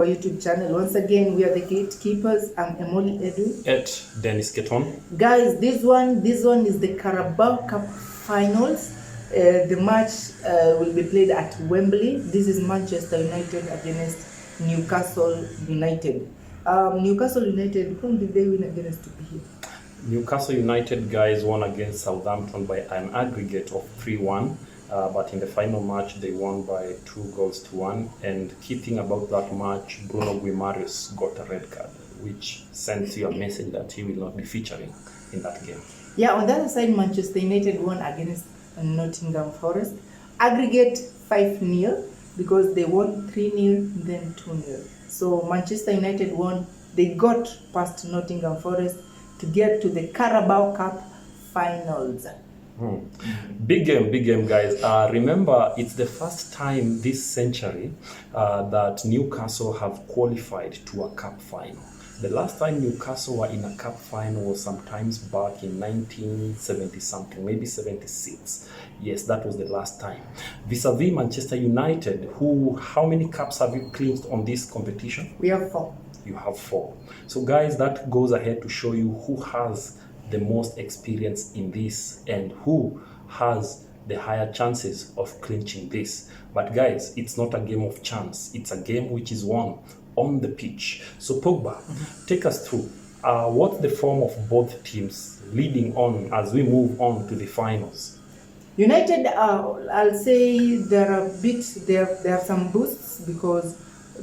Our YouTube channel. Once again, we are the gatekeepers. I'm Emoli Edu. At Dennis Keton. Guys, this one is the Carabao Cup finals. The match will be played at Wembley. This is Manchester United against Newcastle United. Newcastle United, whom did they win against to be here? Newcastle United guys won against Southampton by an aggregate of 3-1. But in the final match, they won by 2-1. And key thing about that match, Bruno Guimaraes got a red card, which sends you a message that he will not be featuring in that game. Yeah, on the other side, Manchester United won against Nottingham Forest. Aggregate 5-0 because they won 3-0, then 2-0. So Manchester United won. They got past Nottingham Forest to get to the Carabao Cup finals. Big game, guys. Remember, it's the first time this century that Newcastle have qualified to a cup final. The last time Newcastle were in a cup final was sometimes back in 1970 something, maybe 76. Yes, that was the last time. Vis-a-vis Manchester United, how many cups have you clinched on this competition? We have 4. You have 4. So guys, that goes ahead to show you who has the most experience in this and who has the higher chances of clinching this. But guys, it's not a game of chance. It's a game which is won on the pitch. So Pogba, take us through what's the form of both teams leading on as we move on to the finals. United, I'll say there are some boosts because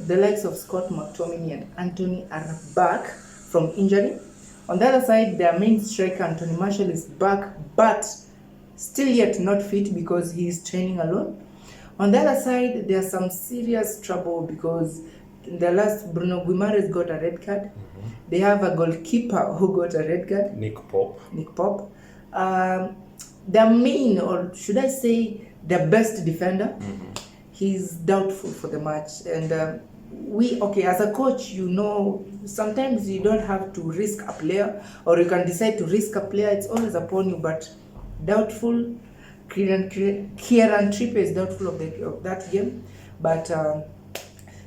the likes of Scott McTominay and Anthony are back from injury. On the other side, their main striker, Anthony Martial, is back, but still yet not fit because he is training alone. On the other side, there's some serious trouble because in the last, Bruno Guimaraes got a red card. They have a goalkeeper who got a red card. Nick Pope. Their main, or should I say, their best defender, he's doubtful for the match. And as a coach, sometimes you don't have to risk a player, or you can decide to risk a player. It's always upon you, but doubtful. Kieran Trippier is doubtful of that game. But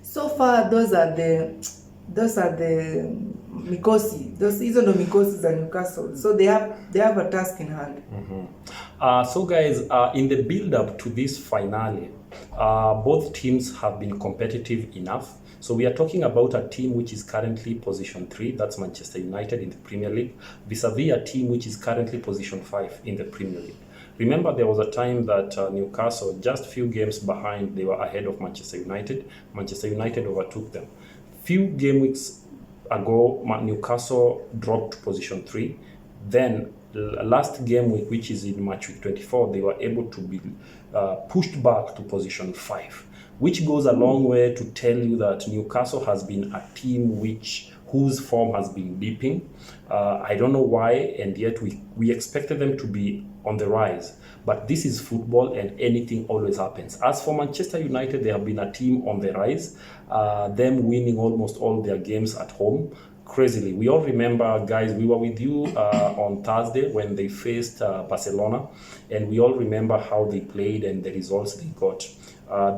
so far, those are the Mikosi. Those isn't the Mikosis and Newcastle. So they have a task in hand. So guys, in the build-up to this finale, both teams have been competitive enough. So we are talking about a team which is currently position 3, that's Manchester United in the Premier League, vis-a-vis a team which is currently position 5 in the Premier League. Remember, there was a time that Newcastle, just few games behind, they were ahead of Manchester United. Manchester United overtook them. Few game weeks ago, Newcastle dropped to position 3. Then last game week, which is in match week 24, they were able to be pushed back to position 5, which goes a long way to tell you that Newcastle has been a team whose form has been dipping. I don't know why, and yet we expected them to be on the rise. But this is football and anything always happens. As for Manchester United, they have been a team on the rise, them winning almost all their games at home. Crazily. We all remember, guys, we were with you on Thursday when they faced Barcelona, and we all remember how they played and the results they got.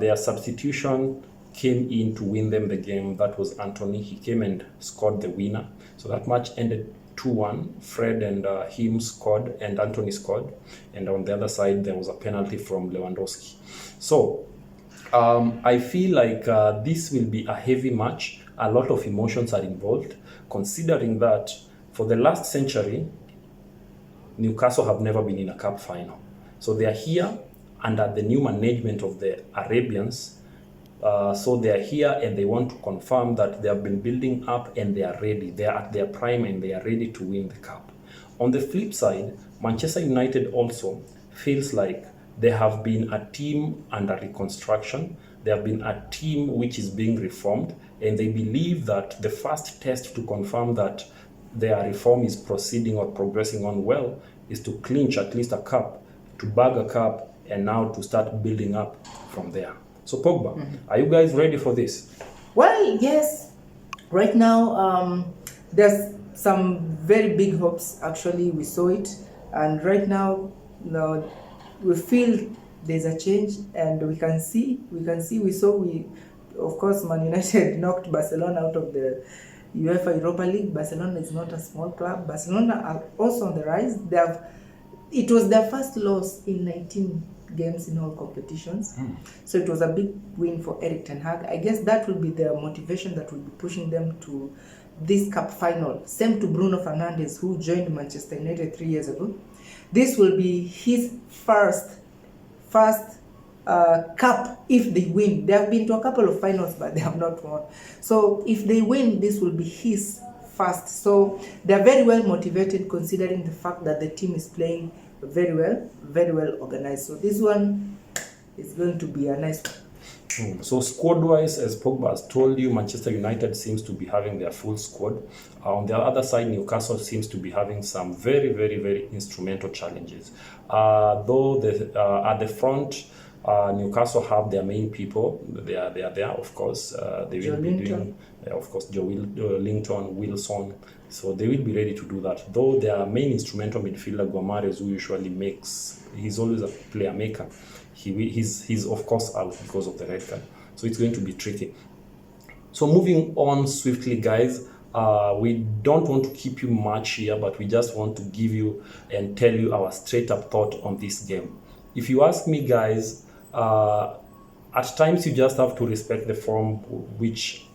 Their substitution came in to win them the game. That was Anthony. He came and scored the winner. So that match ended 2-1. Fred and him scored, and Anthony scored. And on the other side, there was a penalty from Lewandowski. So I feel like this will be a heavy match. A lot of emotions are involved, considering that for the last century, Newcastle have never been in a cup final. So they are here under the new management of the Arabians. So they are here and they want to confirm that they have been building up and they are ready. They are at their prime and they are ready to win the cup. On the flip side, Manchester United also feels like they have been a team under reconstruction. They have been a team which is being reformed, and they believe that the first test to confirm that their reform is proceeding or progressing on well is to clinch at least a cup, to bag a cup, and now to start building up from there. So Pogba, are you guys ready for this? Well, yes. Right now, there's some very big hopes. Actually, we saw it, and right now, we feel there's a change, and we of course, Man United knocked Barcelona out of the UEFA Europa League. Barcelona is not a small club. Barcelona are also on the rise. It was their first loss in 19 games in all competitions. So it was a big win for Erik ten Hag. I guess that will be their motivation that will be pushing them to this cup final. Same to Bruno Fernandes, who joined Manchester United 3 years ago. This will be his first cup if they win. They have been to a couple of finals, but they have not won. So if they win, this will be his first. So they're very well motivated, considering the fact that the team is playing very well organized. So this one is going to be a nice one. So squad-wise, as Pogba has told you, Manchester United seems to be having their full squad. On the other side, Newcastle seems to be having some very instrumental challenges. Though at the front, Newcastle have their main people. They are there, of course. They will be doing, of course, Joe Linton, Wilson. So they will be ready to do that. Though their main instrumental midfielder, Guamares, who usually he's always a player maker. He's of course out because of the red card. So it's going to be tricky. So moving on swiftly, guys. We don't want to keep you much here, but we just want to give you and tell you our straight up thought on this game. If you ask me, guys, at times you just have to respect the form which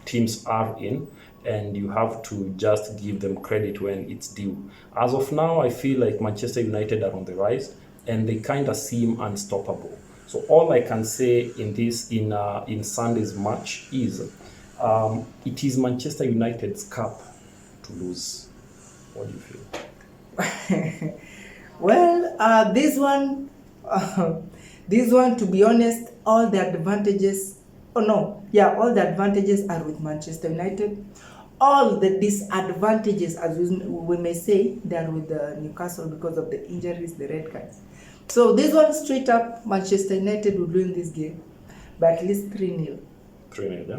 teams are in, and you have to just give them credit when it's due. As of now, I feel like Manchester United are on the rise, and they kind of seem unstoppable. So all I can say in Sunday's match is it is Manchester United's cup to lose. What do you feel? Well, this one, to be honest, all the advantages are with Manchester United. All the disadvantages, as we may say, they are with Newcastle because of the injuries, the red cards. So this one, straight up, Manchester United will win this game, but at least 3-0. 3-0, yeah?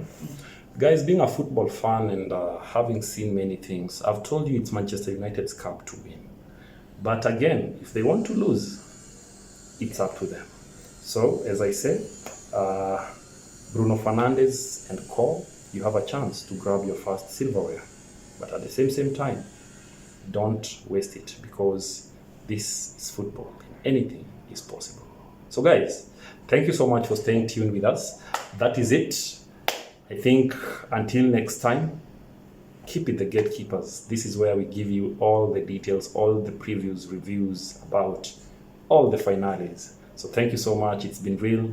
Guys, being a football fan and having seen many things, I've told you it's Manchester United's cup to win. But again, if they want to lose, it's up to them. So, as I said, Bruno Fernandes and co, you have a chance to grab your first silverware. But at the same time, don't waste it, because this is football. Anything is possible. So guys, thank you so much for staying tuned with us. That is it. I think until next time, keep it the gatekeepers. This is where we give you all the details, all the previews, reviews about all the finales. So thank you so much. It's been real.